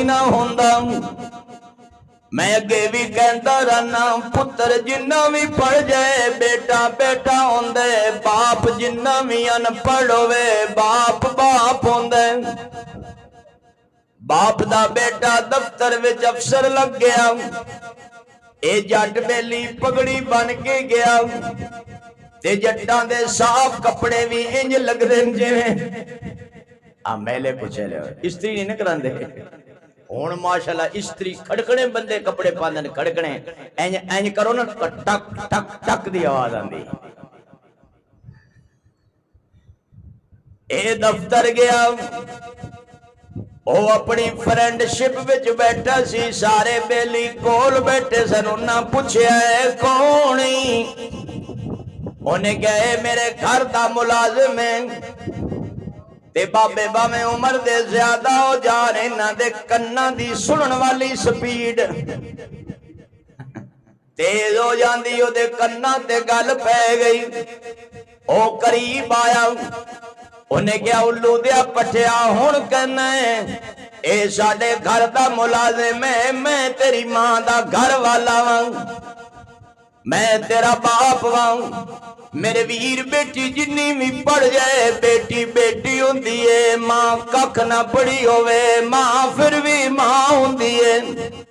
कोई ना होंदा। मैं अगे भी कहता रहना, पुत्र जिन्ना भी पढ़ जाए बेटा बेटा होंदा, बाप जिन्ना भी अनपढ़ होवे बाप बाप होंदा। बाप दा बेटा दफ्तर विच अफसर लग गया, ए जट बेली पगड़ी बन के गया, ते जट्टां दे साफ कपड़े भी इंज लगदे जिवें आ मेले पुछे ले इस्त्री नहीं करांदे। हुण माशाअल्लाह इस्त्री खड़कने बंदे कपड़े पांदे, खड़कने इंज इंज करो ना टक टक टक दी आवाज आंदी। ए दफ्तर गया, ओ अपनी फ्रेंडशिप विच बैठा सी, सारे बेली कोल बैठे सन। उन्हां पुछया है कौन ही? उन्हें कहा मेरे घर दा मुलाजिम है। ते बाबे बावें उम्र दे ज्यादा हो जा रहे, इन्हां दे कन्नां दी सुनन वाली स्पीड तेज हो जाती, ओदे कन्नां ते गल पै गई। ओ करीब आया, उन्हें क्या उल्लू दिया पटिया हुण कहना है ए साडे घर दा मुलाजिम है, मैं तेरी मां दा घर वाला वां, मैं तेरा बाप वां। मेरे वीर बेटी जिन्नी भी पढ़ जाए बेटी बेटी होंदी है, मां कख ना पढ़ी होवे मां फिर भी मां होंदी है।